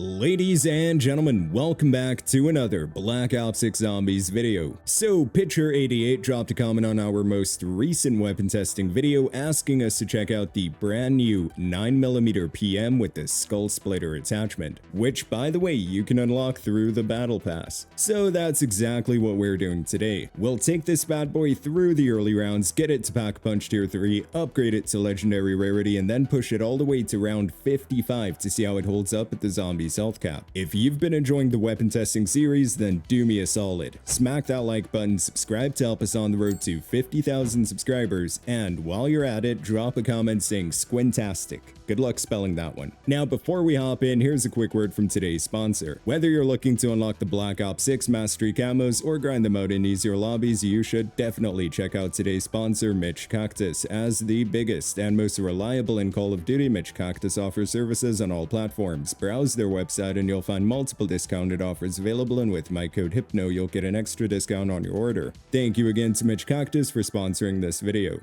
Ladies and gentlemen, welcome back to another Black Ops 6 Zombies video. So, Pitcher88 dropped a comment on our most recent weapon testing video asking us to check out the brand new 9mm PM with the Skull Splitter attachment, which by the way you can unlock through the Battle Pass. So that's exactly what we're doing today. We'll take this bad boy through the early rounds, get it to Pack Punch Tier 3, upgrade it to Legendary Rarity, and then push it all the way to round 55 to see how it holds up at the Zombies health cap. If you've been enjoying the weapon testing series, then do me a solid. Smack that like button, subscribe to help us on the road to 50,000 subscribers, and while you're at it, drop a comment saying Squintastic. Good luck spelling that one. Now, before we hop in, here's a quick word from today's sponsor. Whether you're looking to unlock the Black Ops 6 Mastery camos or grind them out in easier lobbies, you should definitely check out today's sponsor, Mitch Cactus. As the biggest and most reliable in Call of Duty, Mitch Cactus offers services on all platforms. Browse their website and you'll find multiple discounted offers available, and with my code HYPNO, you'll get an extra discount on your order. Thank you again to Mitch Cactus for sponsoring this video.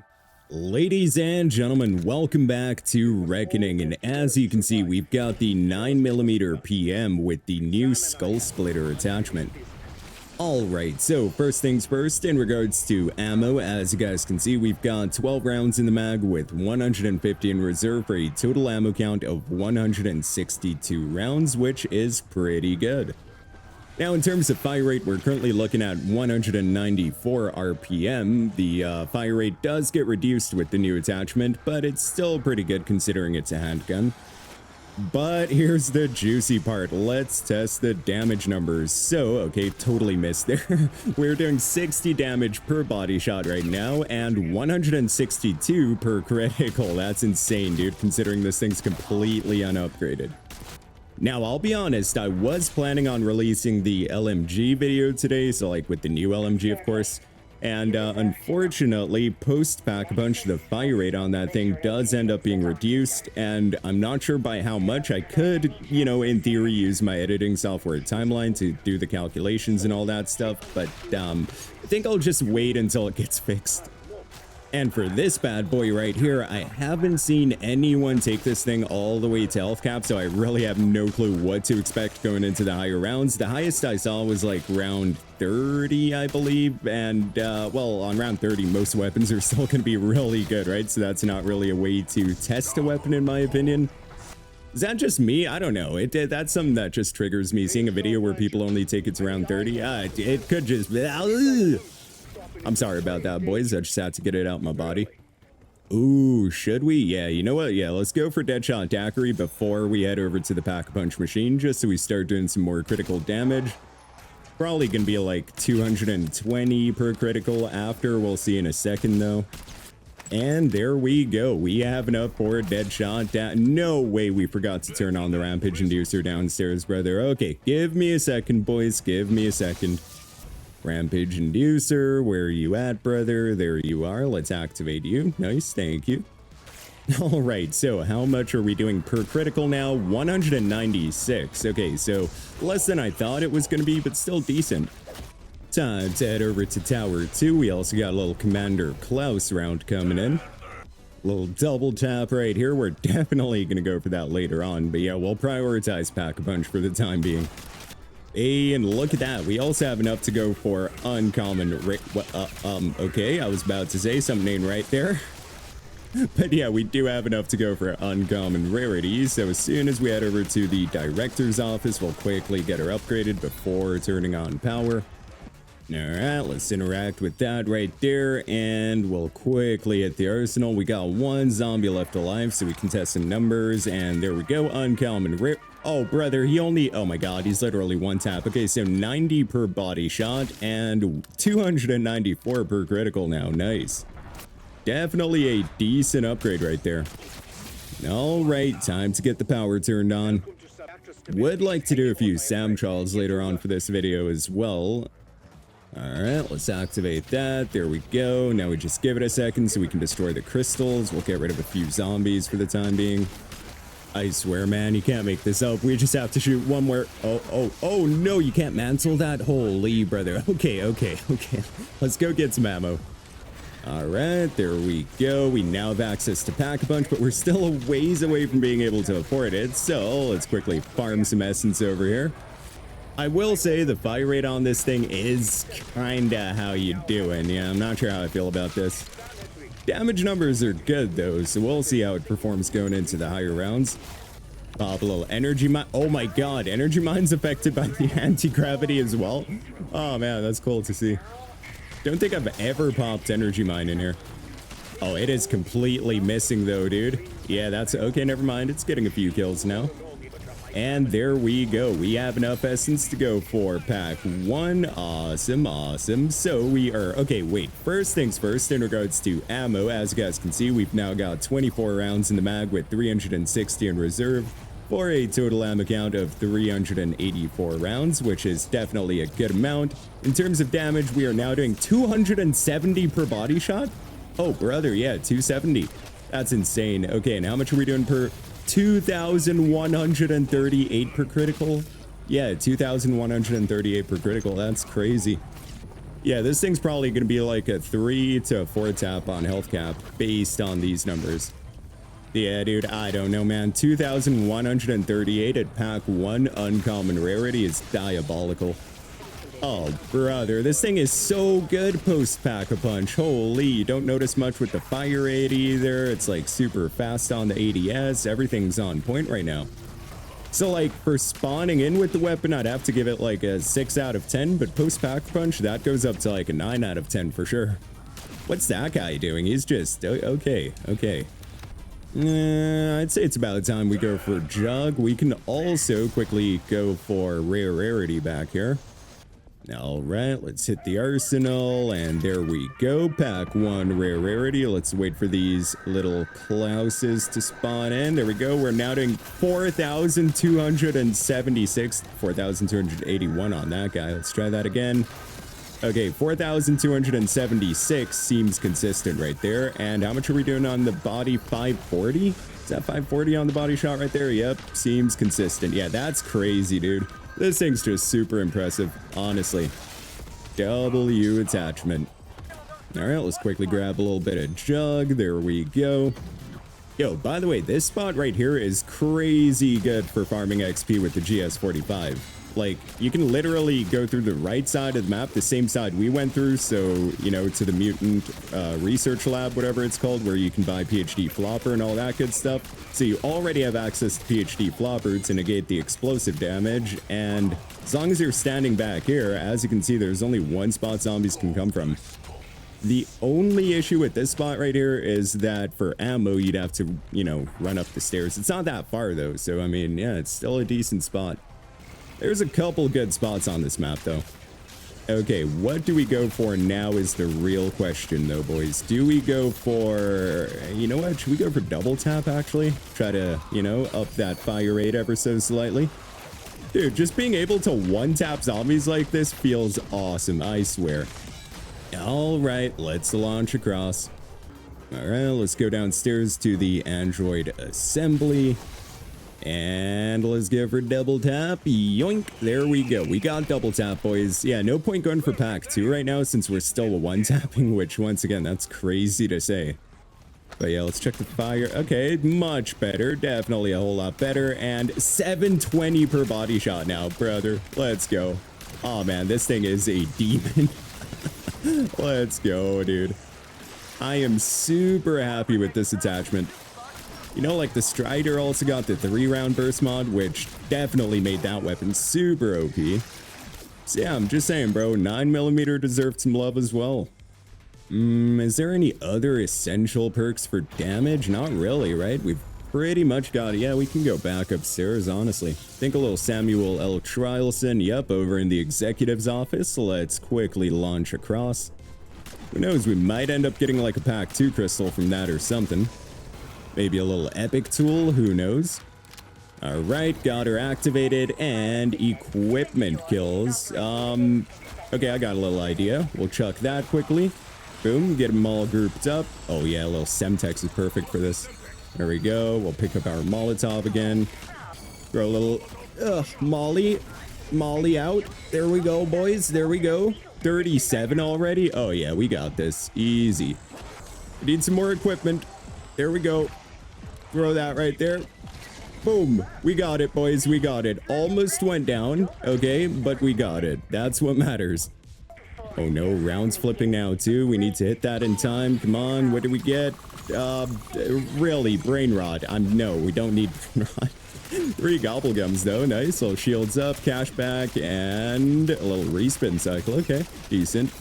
Ladies and gentlemen, welcome back to Reckoning, and as you can see, we've got the 9mm PM with the new Skull Splitter attachment. Alright, so first things first, in regards to ammo, as you guys can see, we've got 12 rounds in the mag with 150 in reserve for a total ammo count of 162 rounds, which is pretty good. Now, in terms of fire rate, we're currently looking at 194 RPM. The fire rate does get reduced with the new attachment, but it's still pretty good considering it's a handgun. But here's the juicy part. Let's test the damage numbers. So, okay, totally missed there. We're doing 60 damage per body shot right now and 162 per critical. That's insane, dude, considering this thing's completely unupgraded. Now, I'll be honest, I was planning on releasing the LMG video today, so like with the new LMG, of course. And unfortunately, post-Pack Punch, the fire rate on that thing does end up being reduced, and I'm not sure by how much. I could, you know, in theory, use my editing software Timeline to do the calculations and all that stuff, but I think I'll just wait until it gets fixed. And for this bad boy right here, I haven't seen anyone take this thing all the way to health cap, so I really have no clue what to expect going into the higher rounds. The highest I saw was like round 30, I believe, and well, on round 30, most weapons are still going to be really good, right? So that's not really a way to test a weapon, in my opinion. Is that just me? I don't know. That's something that just triggers me. Seeing a video where people only take it to round 30, it could just... I'm sorry about that, boys. I just had to get it out my body. Ooh, should we? Yeah, you know what? Yeah, let's go for Deadshot Daiquiri before we head over to the Pack Punch machine, just so we start doing some more critical damage. Probably gonna be like 220 per critical after. We'll see in a second, though. And there we go. We have enough for Deadshot. No way we forgot to turn on the Rampage Inducer downstairs, brother. Okay, give me a second, boys. Give me a second. Rampage Inducer, where are you at, brother? There you are. Let's activate you. Nice, thank you. All right, so how much are we doing per critical now? 196. Okay, so less than I thought it was going to be, but still decent. Time to head over to Tower 2. We also got a little Commander Klaus round coming in. Little double tap right here. We're definitely going to go for that later on, but yeah, we'll prioritize Pack a Punch for the time being. Hey, and look at that. We also have enough to go for uncommon. Okay, I was about to say something right there. But yeah, we do have enough to go for uncommon rarities. So as soon as we head over to the director's office, we'll quickly get her upgraded before turning on power. Alright, let's interact with that right there, and we'll quickly hit the arsenal. We got one zombie left alive, so we can test some numbers, and there we go, uncommon rare. Oh, brother, he only... Oh my god, he's literally one tap. Okay, so 90 per body shot, and 294 per critical now. Nice. Definitely a decent upgrade right there. Alright, time to get the power turned on. Would like to do a few Sam Charles later on for this video as well. Alright, let's activate that. There we go. Now we just give it a second so we can destroy the crystals. We'll get rid of a few zombies for the time being. I swear, man, you can't make this up. We just have to shoot one more. Oh, no, you can't mantle that? Holy, brother. Okay. Let's go get some ammo. All right, there we go. We now have access to Pack-a-Punch, but we're still a ways away from being able to afford it. So let's quickly farm some essence over here. I will say the fire rate on this thing is kinda how you doing. Yeah, I'm not sure how I feel about this. Damage numbers are good though, so we'll see how it performs going into the higher rounds. Pop a little energy mine. Oh my god, energy mine's affected by the anti-gravity as well. Oh man, that's cool to see. Don't think I've ever popped energy mine in here. Oh, it is completely missing though, dude. Yeah, that's okay, never mind. It's getting a few kills now. And there we go. We have enough essence to go for pack 1. Awesome, awesome. So we are... Okay, wait. First things first, in regards to ammo, as you guys can see, we've now got 24 rounds in the mag with 360 in reserve for a total ammo count of 384 rounds, which is definitely a good amount. In terms of damage, we are now doing 270 per body shot. Oh, brother, yeah, 270. That's insane. Okay, and how much are we doing per... 2,138 per critical. Yeah, 2,138 per critical. That's crazy. Yeah, this thing's probably going to be like a 3 to 4 tap on health cap based on these numbers. Yeah, dude, I don't know, man. 2,138 at pack 1 uncommon rarity is diabolical. Oh, brother, this thing is so good post Pack-a-Punch. Holy, you don't notice much with the fire rate either. It's like super fast on the ADS. Everything's on point right now. So like for spawning in with the weapon, I'd have to give it like a 6 out of 10, but post Pack-a-Punch, that goes up to like a 9 out of 10 for sure. What's that guy doing? He's just, okay. I'd say it's about time we go for Jug. We can also quickly go for Rarity back here. All right, let's hit the arsenal, and there we go. Pack 1 rarity. Let's wait for these little Klauses to spawn in. There we go. We're now doing 4,276, 4,281 on that guy. Let's try that again. Okay, 4,276 seems consistent right there. And how much are we doing on the body? 540? Is that 540 on the body shot right there? Yep, seems consistent. Yeah, that's crazy, dude. This thing's just super impressive, honestly. W attachment. All right, let's quickly grab a little bit of Jug. There we go. Yo, by the way, this spot right here is crazy good for farming XP with the GS45. Like, you can literally go through the right side of the map, the same side we went through, so, you know, to the mutant research lab, whatever it's called, where you can buy PhD flopper and all that good stuff. So you already have access to PhD flopper to negate the explosive damage, and as long as you're standing back here, as you can see, there's only one spot zombies can come from. The only issue with this spot right here is that for ammo, you'd have to, you know, run up the stairs. It's not that far, though, so, I mean, yeah, it's still a decent spot. There's a couple good spots on this map, though. Okay, what do we go for now is the real question, though, boys. Do we go for... You know what? Should we go for double tap, actually? Try to, you know, up that fire rate ever so slightly. Dude, just being able to one-tap zombies like this feels awesome, I swear. All right, let's launch across. All right, let's go downstairs to the android assembly. And let's go for double tap. Yoink. There we go. We got double tap, boys. Yeah, no point going for pack 2 right now since we're still one tapping, which once again, that's crazy to say. But yeah, let's check the fire. Okay, much better. Definitely a whole lot better. And 720 per body shot now, brother. Let's go. Oh man, this thing is a demon. Let's go, dude. I am super happy with this attachment. You know, like the Strider also got the 3-round burst mod, which definitely made that weapon super OP. So yeah, I'm just saying, bro, 9mm deserved some love as well. Is there any other essential perks for damage? Not really, right? We've pretty much got it. Yeah, we can go back upstairs, honestly. Think a little Samuel L. Trilson, yep, over in the executive's office. Let's quickly launch across. Who knows, we might end up getting like a pack 2 crystal from that or something. Maybe a little epic tool, who knows? All right, got her activated, and equipment kills. Okay, I got a little idea. We'll chuck that quickly. Boom, get them all grouped up. Oh yeah, a little Semtex is perfect for this. There we go. We'll pick up our Molotov again. Throw a little, Molly out. There we go, boys. There we go. 37 already? Oh yeah, we got this. Easy. Need some more equipment. There we go. Throw that right there. Boom. We got it, boys. We got it. Almost went down. Okay, but we got it. That's what matters. Oh no, rounds flipping now too. We need to hit that in time. Come on, what do we get? Really, brain rot. No, we don't need brain rot. 3 gobblegums though. Nice. Little shields up, cash back, and a little respin cycle. Okay, decent.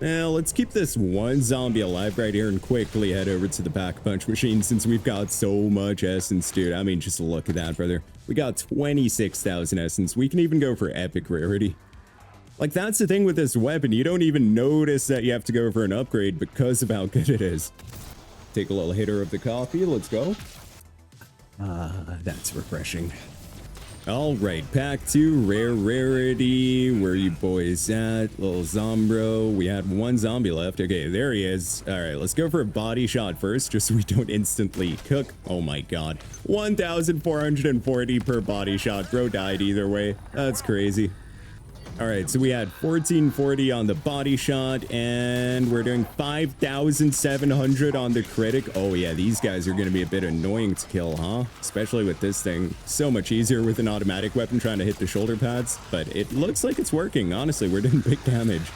Now let's keep this one zombie alive right here and quickly head over to the pack-a-punch machine since we've got so much essence, dude. I mean, just look at that, brother. We got 26,000 essence. We can even go for epic rarity. Like, that's the thing with this weapon. You don't even notice that you have to go for an upgrade because of how good it is. Take a little hitter of the coffee. Let's go. That's refreshing. All right, pack 2, rarity. Where are you boys at? Little zombro. We had 1 zombie left. Okay, there he is. All right, let's go for a body shot first, just so we don't instantly cook. Oh my god. 1,440 per body shot. Bro died either way. That's crazy. All right, so we had 1440 on the body shot, and we're doing 5,700 on the critic. Oh yeah, these guys are going to be a bit annoying to kill, huh? Especially with this thing. So much easier with an automatic weapon trying to hit the shoulder pads, but it looks like it's working. Honestly, we're doing big damage.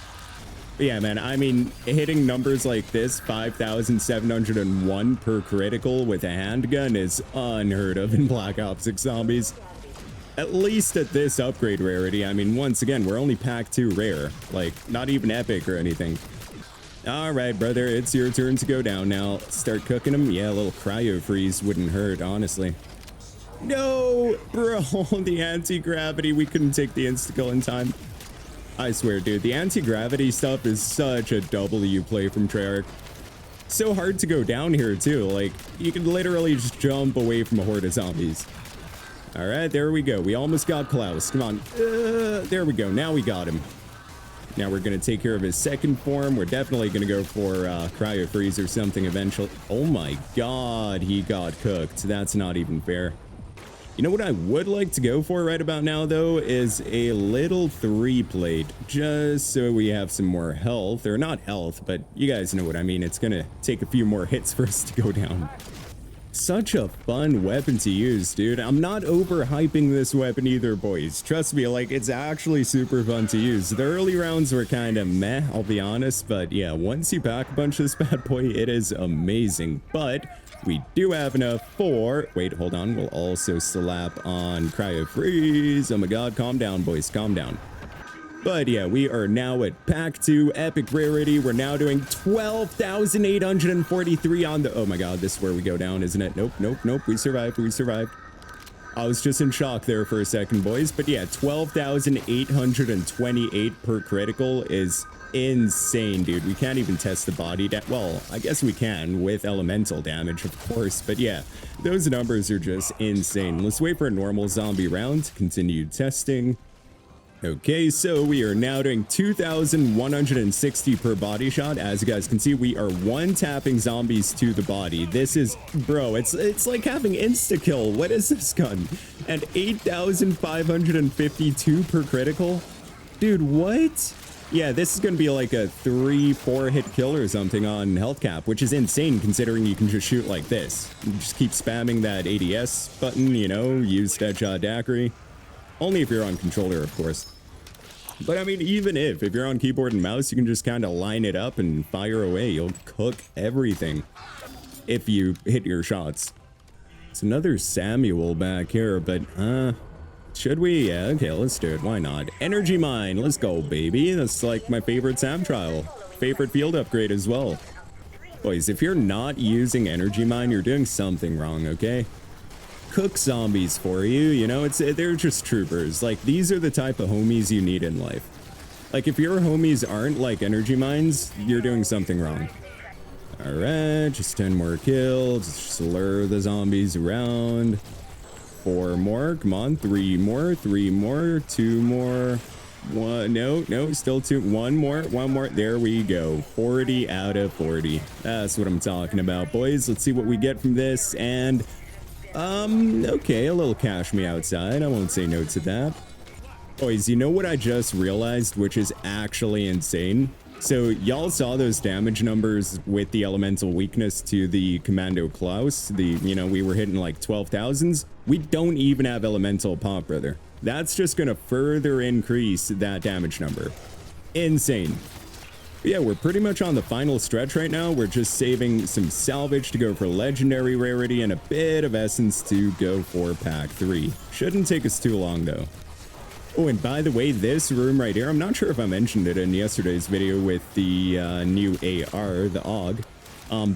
But yeah, man, I mean, hitting numbers like this, 5,701 per critical with a handgun is unheard of in Black Ops 6 Zombies. At least at this upgrade rarity. I mean, once again, we're only pack 2 rare. Like, not even epic or anything. All right, brother, it's your turn to go down now. Start cooking them. Yeah, a little cryo freeze wouldn't hurt, honestly. No, bro, the anti-gravity. We couldn't take the insta-kill in time. I swear, dude, the anti-gravity stuff is such a W play from Treyarch. So hard to go down here, too. Like, you can literally just jump away from a horde of zombies. All right, there we go. We almost got Klaus. Come on. There we go. Now we got him. Now we're going to take care of his second form. We're definitely going to go for cryo freeze or something eventually. Oh my god, he got cooked. That's not even fair. You know what I would like to go for right about now, though, is a little 3-plate. Just so we have some more health. Or not health, but you guys know what I mean. It's going to take a few more hits for us to go down. Such a fun weapon to use, dude. I'm not overhyping this weapon either, boys. Trust me, like, it's actually super fun to use. The early rounds were kind of meh, I'll be honest, but yeah, once you pack a bunch of this bad boy, it is amazing. But we do have enough for... Wait, hold on. We'll also slap on cryo freeze. Oh my god, calm down, boys. Calm down. But yeah, we are now at pack 2 epic rarity. We're now doing 12,843 on the... Oh my god, this is where we go down, isn't it? Nope, nope, nope. We survived. We survived. I was just in shock there for a second, boys. But yeah, 12,828 per critical is insane, dude. We can't even test the body. Well, I guess we can with elemental damage, of course. But yeah, those numbers are just insane. Let's wait for a normal zombie round to continue testing. Okay, so we are now doing 2,160 per body shot. As you guys can see, we are one-tapping zombies to the body. This is, bro, it's like having insta-kill. What is this gun? And 8,552 per critical? Dude, what? Yeah, this is gonna be like a 3-4 hit kill or something on health cap, which is insane considering you can just shoot like this. You just keep spamming that ADS button, you know, use Deadshot Daiquiri. Only if you're on controller, of course. But I mean, even if you're on keyboard and mouse, you can just kind of line it up and fire away. You'll cook everything if you hit your shots. It's another Samuel back here, but should we? Yeah, okay, let's do it. Why not? Energy mine, let's go, baby. That's like my favorite Sam trial. Favorite field upgrade as well. Boys, if you're not using energy mine, you're doing something wrong, okay? Cook zombies for you, you know, they're just troopers. Like, these are the type of homies you need in life. Like, if your homies aren't like energy mines, you're doing something wrong. All right, just 10 more kills. Just slur the zombies around. 4 more, come on, 3 more, 2 more. 1, no, still 2, 1 more, there we go. 40 out of 40. That's what I'm talking about, boys. Let's see what we get from this. And okay, a little cash me outside. I won't say no to that. Boys, you know what I just realized, which is actually insane? So y'all saw those damage numbers with the elemental weakness to the Commando Klaus. We were hitting like 12,000s. We don't even have elemental pop, brother. That's just gonna further increase that damage number. Insane. But yeah, we're pretty much on the final stretch right now. We're just saving some salvage to go for legendary rarity and a bit of essence to go for pack 3. Shouldn't take us too long though. Oh, and by the way, this room right here, I'm not sure if I mentioned it in yesterday's video with the new AR, the AUG,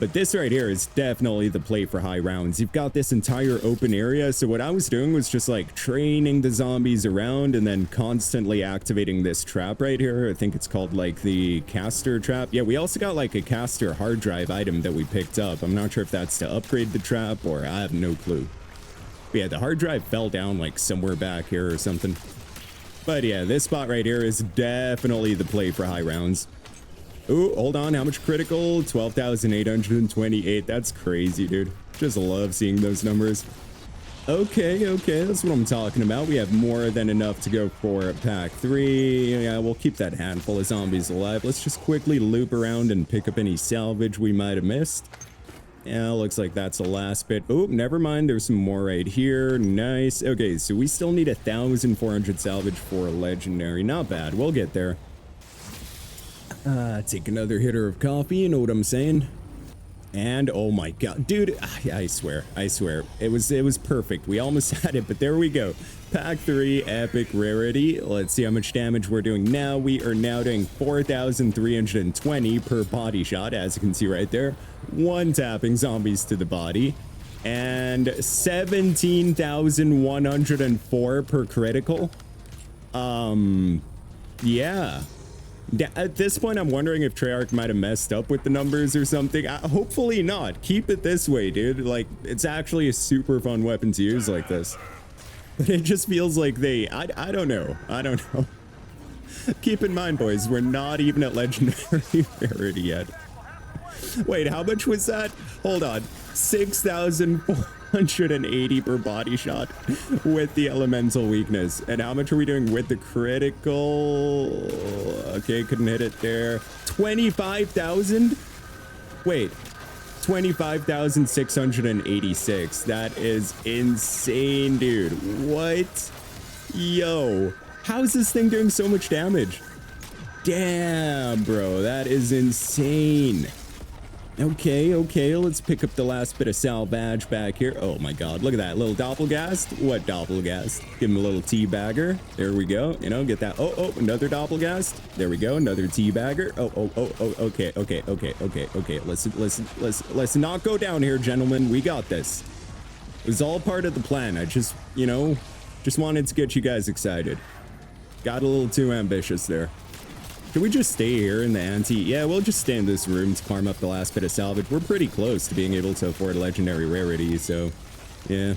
but this right here is definitely the play for high rounds. You've got this entire open area, so what I was doing was just like training the zombies around and then constantly activating this trap right here. I think it's called like the caster trap. Yeah, we also got like a caster hard drive item that we picked up. I'm not sure if that's to upgrade the trap or I have no clue. But yeah, the hard drive fell down like somewhere back here or something. But yeah, this spot right here is definitely the play for high rounds. Ooh, hold on. How much critical? 12,828. That's crazy, dude. Just love seeing those numbers. Okay. That's what I'm talking about. We have more than enough to go for pack 3. Yeah, we'll keep that handful of zombies alive. Let's just quickly loop around and pick up any salvage we might have missed. Yeah, looks like that's the last bit. Oh, never mind. There's some more right here. Nice. Okay, so we still need 1,400 salvage for legendary. Not bad. We'll get there. Take another hitter of coffee. You know what I'm saying? And oh my god, dude, I swear, it was perfect. We almost had it, but there we go. Pack 3 epic rarity. Let's see how much damage we're doing now. We are now doing 4,320 per body shot, as you can see right there. 1 tapping zombies to the body, and 17,104 per critical. Yeah. At this point, I'm wondering if Treyarch might have messed up with the numbers or something. Hopefully not. Keep it this way, dude. Like, it's actually a super fun weapon to use like this. But it just feels like I don't know. Keep in mind, boys, we're not even at legendary rarity yet. Wait, how much was that? Hold on. 6,480 per body shot with the elemental weakness. And how much are we doing with the critical? Okay, couldn't hit it there. 25,000? Wait, 25,686. That is insane, dude. What? Yo, how's this thing doing so much damage? Damn, bro, that is insane. Okay, let's pick up the last bit of salvage back here. Oh my god, look at that little doppelgast. What doppelgast? Give him a little teabagger. There we go. You know, get that. Oh, another doppelgast. There we go. Another teabagger. Oh, okay. Let's not go down here, gentlemen. We got this. It was all part of the plan. I just wanted to get you guys excited. Got a little too ambitious there. Can we just stay here in the ante? Yeah, we'll just stay in this room to farm up the last bit of salvage. We're pretty close to being able to afford legendary rarity, so yeah.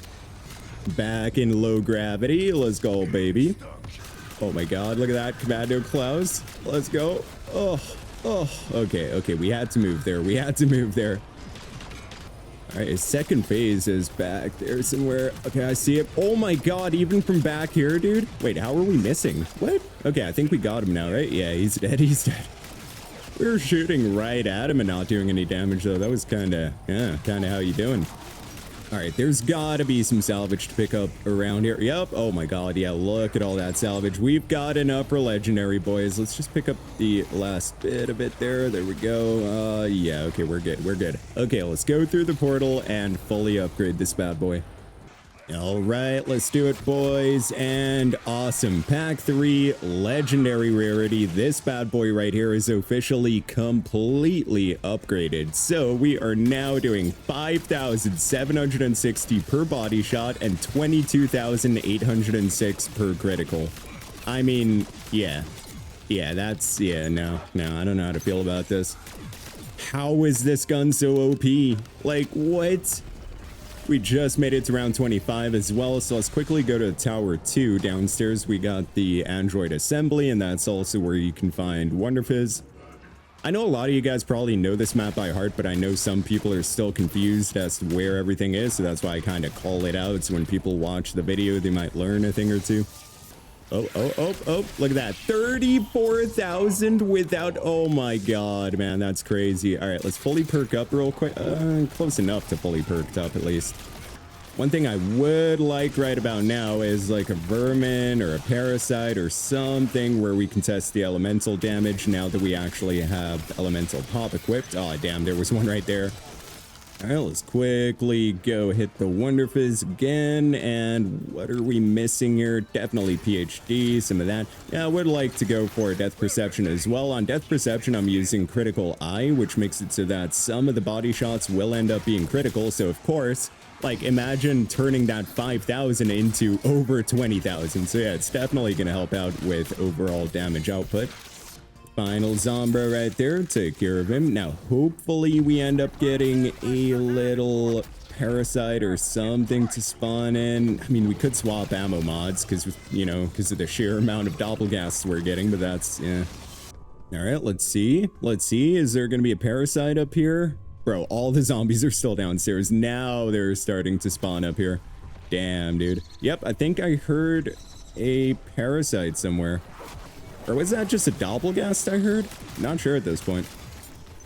Back in low gravity. Let's go, baby. Oh my god, look at that. Commando Klaus. Let's go. Oh. Okay. We had to move there. All right, his second phase is back there somewhere. Okay, I see it. Oh my god, even from back here, dude. Wait, how are we missing? What? Okay, I think we got him now, right? Yeah, he's dead. We were shooting right at him and not doing any damage, though. That was kind of how you doing? All right, there's got to be some salvage to pick up around here. Yep. Oh my god, yeah, look at all that salvage. We've got enough for legendary, boys. Let's just pick up the last bit of it there. There we go. Yeah, okay, we're good. Okay, let's go through the portal and fully upgrade this bad boy. All right, let's do it, boys. And awesome. Pack 3 legendary rarity. This bad boy right here is officially completely upgraded. So we are now doing 5,760 per body shot and 22,806 per critical. I mean, yeah, that's, no, I don't know how to feel about this. How is this gun so OP? Like, what? We just made it to round 25 as well, so let's quickly go to Tower 2. Downstairs, we got the Android Assembly, and that's also where you can find Wonder Fizz. I know a lot of you guys probably know this map by heart, but I know some people are still confused as to where everything is, so that's why I kind of call it out. So when people watch the video, they might learn a thing or two. Oh, look at that. 34,000 without, oh my god, man, that's crazy. All right, let's fully perk up real quick. Close enough to fully perked up at least. One thing I would like right about now is like a vermin or a parasite or something where we can test the elemental damage now that we actually have elemental pop equipped. Oh, damn, there was one right there. All right, let's quickly go hit the Wonder Fizz again. And what are we missing here? Definitely PhD, some of that. Yeah, I would like to go for Death Perception as well. On Death Perception, I'm using Critical Eye, which makes it so that some of the body shots will end up being critical. So, of course, like, imagine turning that 5,000 into over 20,000. So, yeah, it's definitely going to help out with overall damage output. Final Zombra right there, take care of him. Now, hopefully we end up getting a little parasite or something to spawn in. I mean, we could swap ammo mods because, you know, because of the sheer amount of doppelgasts we're getting, but that's, yeah. All right, let's see. Let's see. Is there going to be a parasite up here? Bro, all the zombies are still downstairs. Now they're starting to spawn up here. Damn, dude. Yep, I think I heard a parasite somewhere. Or was that just a doppelgast I heard? Not sure at this point.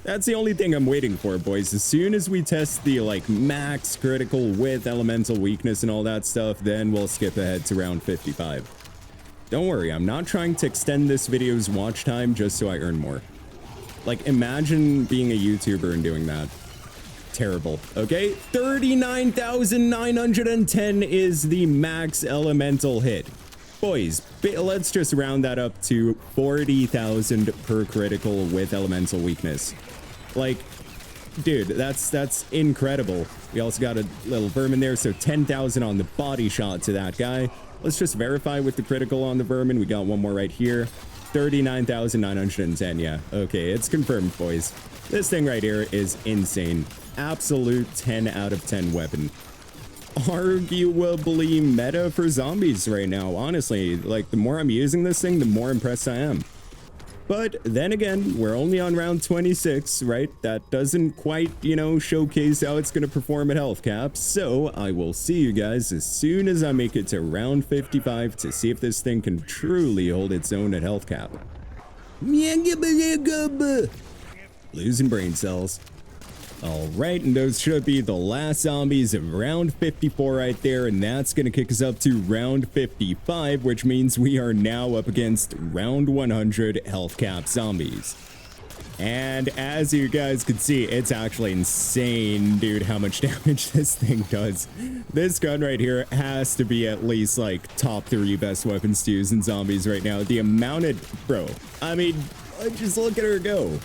That's the only thing I'm waiting for, boys. As soon as we test the, like, max critical with elemental weakness and all that stuff, then we'll skip ahead to round 55. Don't worry, I'm not trying to extend this video's watch time just so I earn more. Like, imagine being a YouTuber and doing that. Terrible. Okay, 39,910 is the max elemental hit. Boys, let's just round that up to 40,000 per critical with elemental weakness. Like, dude, that's incredible. We also got a little vermin there, so 10,000 on the body shot to that guy. Let's just verify with the critical on the vermin. We got one more right here. 39,910, yeah. Okay, it's confirmed, boys. This thing right here is insane. Absolute 10 out of 10 weapon. Arguably meta for zombies right now, honestly. Like, the more I'm using this thing, the more impressed I am. But then again, we're only on round 26, right? That doesn't quite, you know, showcase how it's going to perform at health cap. So I will see you guys as soon as I make it to round 55 to see if this thing can truly hold its own at health cap. Losing brain cells. All right, and those should be the last zombies of round 54 right there, and that's going to kick us up to round 55, which means we are now up against round 100 health cap zombies. And as you guys can see, it's actually insane, dude, how much damage this thing does. This gun right here has to be at least, like, top 3 best weapons to use in zombies right now. The amount of, bro, I mean, just look at her go.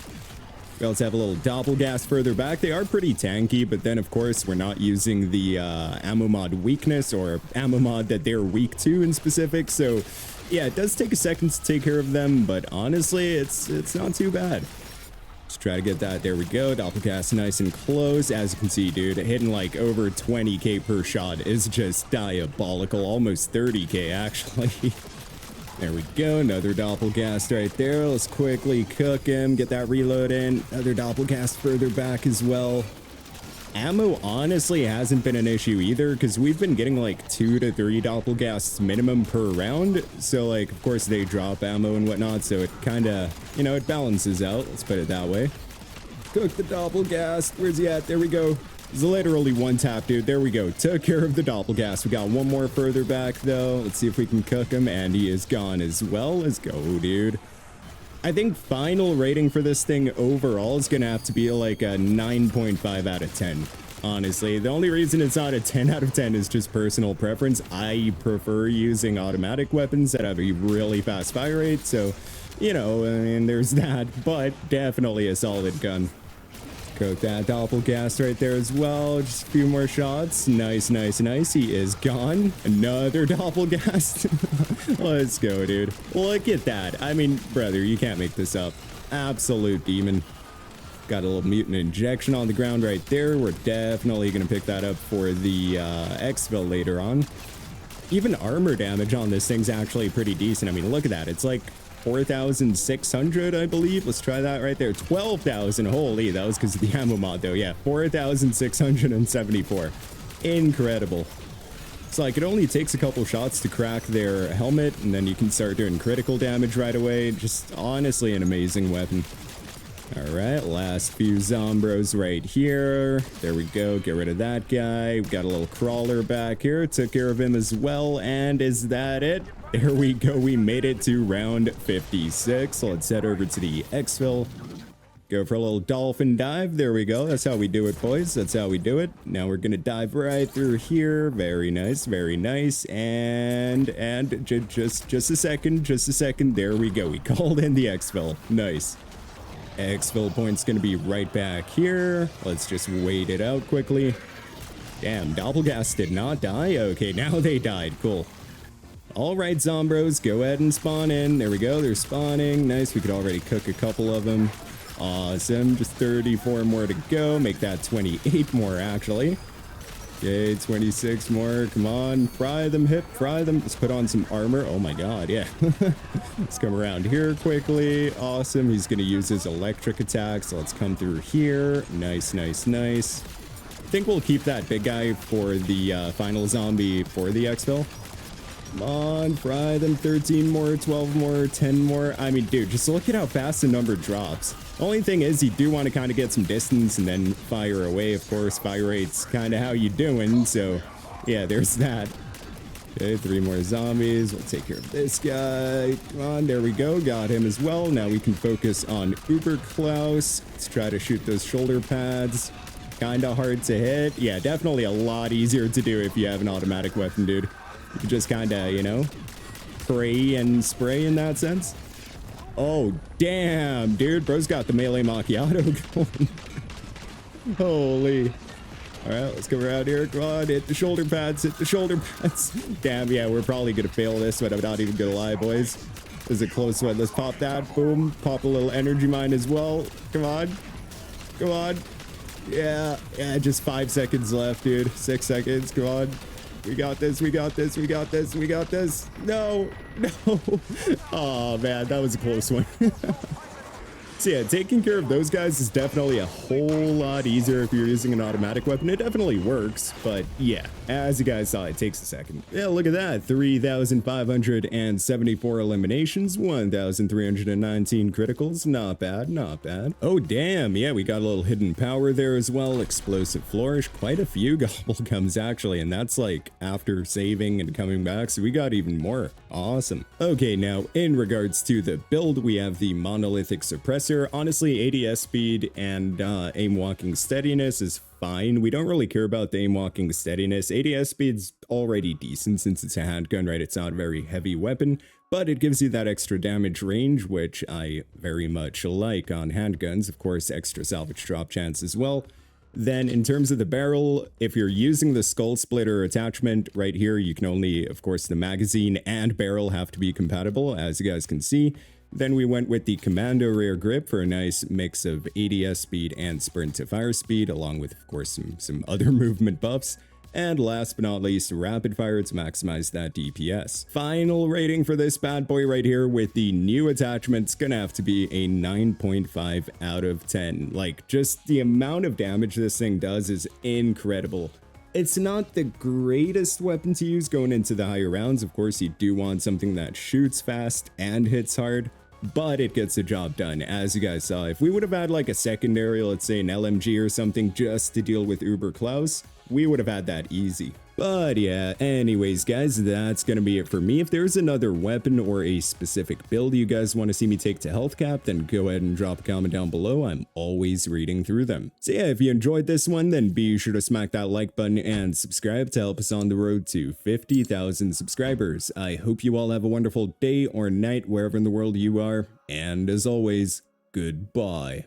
We also have a little doppelgast further back. They are pretty tanky, but then, of course, we're not using the ammo mod weakness or ammo mod that they're weak to in specific. So, yeah, it does take a second to take care of them, but honestly, it's not too bad. Let's try to get that. There we go. Doppelgast nice and close. As you can see, dude, hitting like over 20k per shot is just diabolical. Almost 30k, actually. There we go, another doppelgast right there. Let's quickly cook him, get that reload in. Another doppelgast further back as well. Ammo honestly hasn't been an issue either, because we've been getting like 2 to 3 doppelgasts minimum per round. So like, of course they drop ammo and whatnot, so it kind of, you know, it balances out. Let's put it that way. Cook the doppelgast. Where's he at? There we go. It's literally one tap, dude. There we go. Took care of the doppelgast. We got one more further back, though. Let's see if we can cook him, and he is gone as well. Let's go, dude. I think final rating for this thing overall is going to have to be like a 9.5 out of 10. Honestly, the only reason it's not a 10 out of 10 is just personal preference. I prefer using automatic weapons that have a really fast fire rate. So, you know, I mean, there's that, but definitely a solid gun. Cook that doppelgast right there as well. Just a few more shots. Nice, nice, nice. He is gone. Another doppelgast. Let's go, dude. Look at that. I mean, brother, you can't make this up. Absolute demon. Got a little mutant injection on the ground right there. We're definitely going to pick that up for the Exfil later on. Even armor damage on this thing's actually pretty decent. I mean, look at that. It's like 4,600, I believe. Let's try that right there. 12,000. Holy, that was because of the ammo mod, though. Yeah, 4,674. Incredible. It's like it only takes a couple shots to crack their helmet, and then you can start doing critical damage right away. Just honestly an amazing weapon. Alright, last few Zombros right here. There we go, get rid of that guy. We got a little crawler back here, took care of him as well, and is that it? There we go, we made it to round 56. So let's head over to the Exfil. Go for a little dolphin dive. There we go. That's how we do it, boys. That's how we do it. Now we're gonna dive right through here. Very nice, very nice. And just a second. There we go. We called in the Exfil. Nice. Exfil point's gonna be right back here. Let's just wait it out quickly. Damn, Doppelgas did not die. Okay, now they died. Cool. All right, Zombros, go ahead and spawn in. There we go. They're spawning. Nice. We could already cook a couple of them. Awesome. Just 34 more to go. Make that 28 more, actually. Okay, 26 more. Come on. Fry them, hip. Fry them. Let's put on some armor. Oh my god, yeah. Let's come around here quickly. Awesome. He's going to use his electric attack, so let's come through here. Nice, nice, nice. I think we'll keep that big guy for the final zombie for the Exfil. Come on, fry them. 13 more, 12 more, 10 more. I mean, dude, just look at how fast the number drops. Only thing is, you do want to kind of get some distance and then fire away. Of course, fire rate's kind of how you doing. So, yeah, there's that. Okay, 3 more zombies. We'll take care of this guy. Come on, there we go. Got him as well. Now we can focus on Uber Klaus. Let's try to shoot those shoulder pads. Kind of hard to hit. Yeah, definitely a lot easier to do if you have an automatic weapon, dude. You can just kind of, you know, pray and spray in that sense. Oh, damn, dude. Bro's got the melee macchiato going. Holy. All right, let's go around here. Come on, hit the shoulder pads. Hit the shoulder pads. Damn, yeah, we're probably going to fail this, but I'm not even going to lie, boys. This is a close one. Let's pop that. Boom. Pop a little energy mine as well. Come on. Come on. Yeah, just 5 seconds left, dude. 6 seconds. Come on. We got this, we got this, we got this, we got this. No, no. Oh, man, that was a close one. So yeah, taking care of those guys is definitely a whole lot easier if you're using an automatic weapon. It definitely works, but yeah, as you guys saw, it takes a second. Yeah, look at that. 3,574 eliminations, 1,319 criticals. Not bad, not bad. Oh, damn. Yeah, we got a little hidden power there as well. Explosive flourish. Quite a few gobblegums, actually, and that's like after saving and coming back, so we got even more. Awesome. Okay, now, in regards to the build, we have the monolithic suppressor. Honestly, ADS speed and aim walking steadiness is fine. We don't really care about the aim walking steadiness. ADS speed's already decent since it's a handgun, right? It's not a very heavy weapon, but it gives you that extra damage range, which I very much like on handguns. Of course, extra salvage drop chance as well. Then in terms of the barrel, if you're using the skull splitter attachment right here, you can only, of course, the magazine and barrel have to be compatible, as you guys can see. Then we went with the commando rear grip for a nice mix of ADS speed and sprint to fire speed, along with, of course, some other movement buffs. And last but not least, rapid fire to maximize that DPS. Final rating for this bad boy right here with the new attachment's gonna have to be a 9.5 out of 10. Like, just the amount of damage this thing does is incredible. It's not the greatest weapon to use going into the higher rounds. Of course, you do want something that shoots fast and hits hard, but it gets the job done, as you guys saw. If we would have had like a secondary, let's say an LMG or something, just to deal with Uber Klaus, we would have had that easy. But yeah, anyways guys, that's gonna be it for me. If there's another weapon or a specific build you guys want to see me take to health cap, then go ahead and drop a comment down below. I'm always reading through them. So yeah, if you enjoyed this one, then be sure to smack that like button and subscribe to help us on the road to 50,000 subscribers. I hope you all have a wonderful day or night wherever in the world you are, and as always, goodbye.